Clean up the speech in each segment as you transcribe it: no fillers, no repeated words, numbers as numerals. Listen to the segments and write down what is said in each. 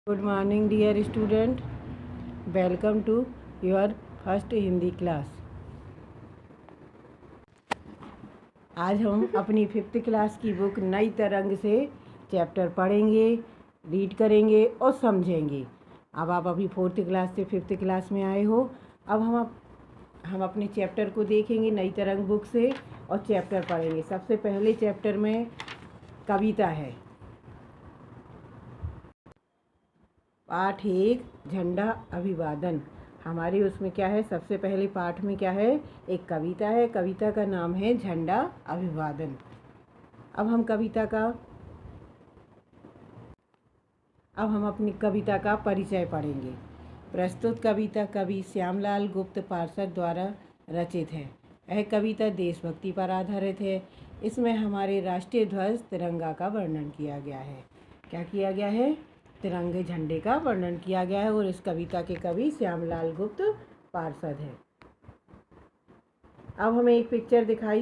Good morning dear student. Welcome to your first Hindi class. आज हम अपनी 5th क्लास की बुक नई तरंग से चैप्टर पढ़ेंगे, रीड करेंगे और समझेंगे। अब आप अभी 4th क्लास से 5th क्लास में आए हो। अब हम अपने चैप्टर को देखेंगे नई तरंग बुक से और चैप्टर पढ़ेंगे। सबसे पहले चैप्टर में कविता है। पाठ 1 झंडा अभिवादन। हमारे उसमें क्या है, सबसे पहले पाठ में क्या है, एक कविता है। कविता का नाम है झंडा अभिवादन। अब हम अपनी कविता का परिचय पढ़ेंगे। प्रस्तुत कविता कवि श्यामलाल गुप्त पार्षद द्वारा रचित है। यह कविता देशभक्ति पर आधारित है। इसमें हमारे राष्ट्रीय ध्वज तिरंगा का वर्णन किया गया है। क्या किया गया है? तिरंगे झंडे का वर्णन किया गया है और इस कविता के कवि श्यामलाल गुप्त पार्षद है। अब हमें एक पिक्चर दिखाई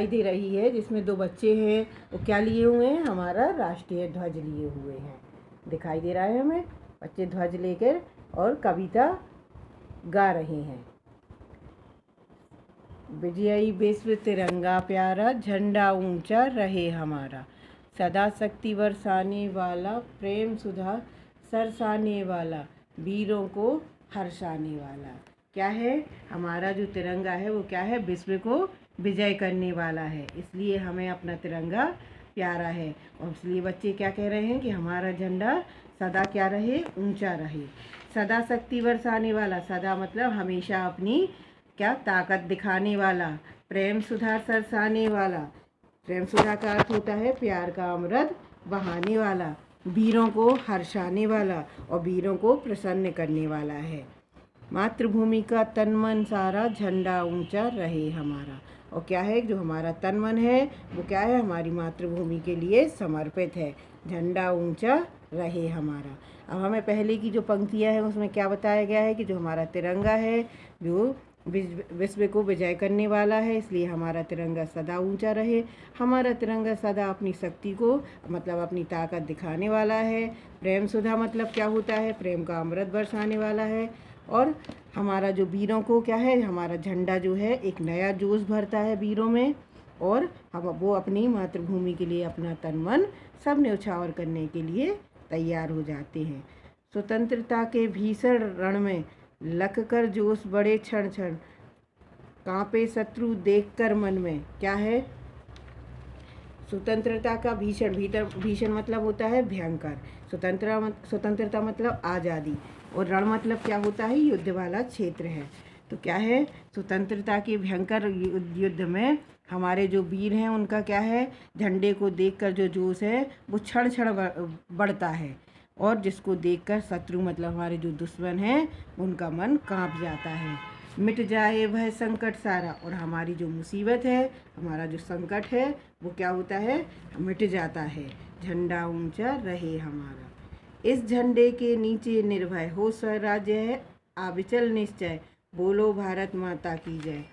दे रही है जिसमें 2 बच्चे हैं। वो क्या लिए हुए हैं? हमारा राष्ट्रीय ध्वज लिए हुए हैं। दिखाई दे रहा है हमें बच्चे ध्वज लेकर और कविता गा रहे हैं। विजयी विश्व तिरंगा प्यारा, झंडा ऊंचा रहे हमारा, सदा शक्ति बरसाने वाला, प्रेम सुधा सरसाने वाला, वीरों को हर्षाने वाला। क्या है? हमारा जो तिरंगा है वो क्या है? विश्व को विजय करने वाला है। इसलिए हमें अपना तिरंगा प्यारा है और इसलिए बच्चे क्या कह रहे हैं कि हमारा झंडा सदा क्या रहे? ऊंचा रहे। सदा शक्ति बरसाने वाला, सदा मतलब हमेशा अपनी क्या ताकत दिखाने वाला। प्रेम सुधा सरसाने वाला, प्रेम सुधा का अर्थ होता है प्यार का अमृत बहाने वाला। वीरों को हर्षाने वाला और वीरों को प्रसन्न करने वाला है। मातृभूमि का तन मन सारा, झंडा ऊंचा रहे हमारा। और क्या है? जो हमारा तन मन है वो क्या है? हमारी मातृभूमि के लिए समर्पित है। झंडा ऊंचा रहे हमारा। अब हमें पहले की जो पंक्तियां हैं उसमें क्या बताया गया है कि जो हमारा तिरंगा है जो विश्व को विजय करने वाला है, इसलिए हमारा तिरंगा सदा ऊंचा रहे। हमारा तिरंगा सदा अपनी शक्ति को मतलब अपनी ताकत दिखाने वाला है। प्रेम सुधा मतलब क्या होता है? प्रेम का अमृत बरसाने वाला है। और हमारा जो वीरों को क्या है? हमारा झंडा जो है एक नया जोश भरता है वीरों में और हम वो अपनी मातृभूमि के लिए अपना तन मन सब न्यौछावर करने के लिए तैयार हो जाते हैं। स्वतंत्रता के भीषण रण में लख कर जोश बड़े क्षण क्षण, कांपे शत्रु देखकर मन में। क्या है? स्वतंत्रता का भीषण मतलब होता है भयंकर। स्वतंत्रता मतलब आज़ादी और रण मतलब क्या होता है? युद्ध वाला क्षेत्र है। तो क्या है? स्वतंत्रता के भयंकर युद्ध में हमारे जो वीर हैं उनका क्या है? झंडे को देखकर जो जोश है वो क्षण क्षण बढ़ता है और जिसको देखकर शत्रु मतलब हमारे जो दुश्मन हैं उनका मन कांप जाता है। मिट जाए वह संकट सारा, और हमारी जो मुसीबत है, हमारा जो संकट है वो क्या होता है? मिट जाता है। झंडा ऊंचा रहे हमारा। इस झंडे के नीचे निर्भय हो स्वराज्य है, अविचल निश्चय बोलो भारत माता की जय।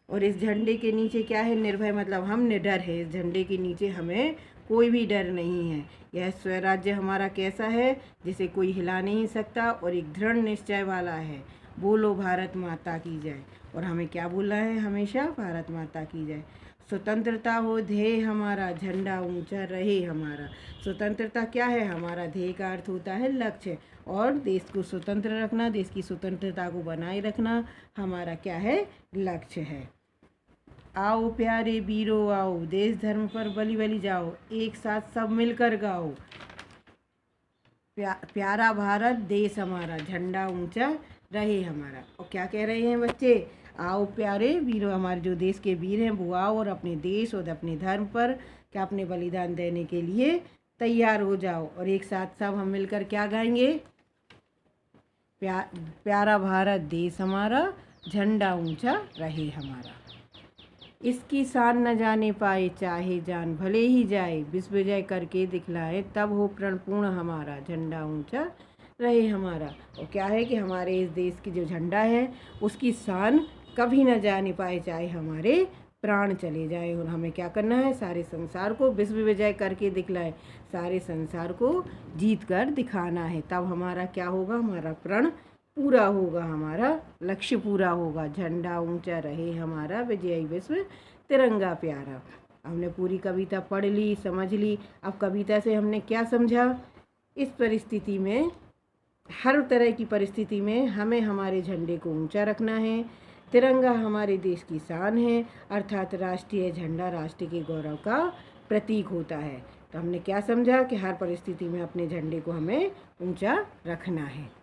और इस झंडे के नीचे क्या है? निर्भय मतलब हम निडर है। इस झंडे के नीचे हमें कोई भी डर नहीं है। यह स्वराज्य हमारा कैसा है? जिसे कोई हिला नहीं सकता और एक दृढ़ निश्चय वाला है। बोलो भारत माता की जय। और हमें क्या बोलना है? हमेशा भारत माता की जय। स्वतंत्रता हो ध्येय हमारा, झंडा ऊंचा रहे हमारा। स्वतंत्रता क्या है? हमारा ध्येय का अर्थ होता है लक्ष्य, और देश को स्वतंत्र रखना, देश की स्वतंत्रता को बनाए रखना हमारा क्या है? लक्ष्य है। आओ प्यारे वीरों आओ, देश धर्म पर बलि बलि जाओ, एक साथ सब मिलकर गाओ। प्यारा भारत देश हमारा, झंडा ऊंचा रहे हमारा। और क्या कह रहे हैं बच्चे? आओ प्यारे वीरों, हमारे जो देश के वीर हैं वो आओ और अपने देश और अपने धर्म पर क्या अपने बलिदान देने के लिए तैयार हो जाओ। और एक साथ सब हम मिलकर क्या गाएंगे? प्यारा भारत देश हमारा, झंडा ऊंचा रहे हमारा। इसकी शान न जाने पाए चाहे जान भले ही जाए, विश्व विजय करके दिखलाए तब हो प्रण पूर्ण हमारा, झंडा ऊंचा रहे हमारा। और क्या है कि हमारे इस देश की जो झंडा है उसकी शान कभी न जाने पाए चाहे हमारे प्राण चले जाए और हमें क्या करना है, सारे संसार को विश्व विजय करके दिखलाए, सारे संसार को जीत कर दिखाना है। तब हमारा क्या होगा, हमारा प्रण पूरा होगा, हमारा लक्ष्य पूरा होगा। झंडा ऊंचा रहे हमारा, विजयी विश्व तिरंगा प्यारा। हमने पूरी कविता पढ़ ली, समझ ली। अब कविता से हमने क्या समझा, इस परिस्थिति में, हर तरह की परिस्थिति में हमें हमारे झंडे को ऊंचा रखना है। तिरंगा हमारे देश की शान है, अर्थात राष्ट्रीय झंडा राष्ट्र के गौरव का प्रतीक होता है। तो हमने क्या समझा कि हर परिस्थिति में अपने झंडे को हमें ऊंचा रखना है।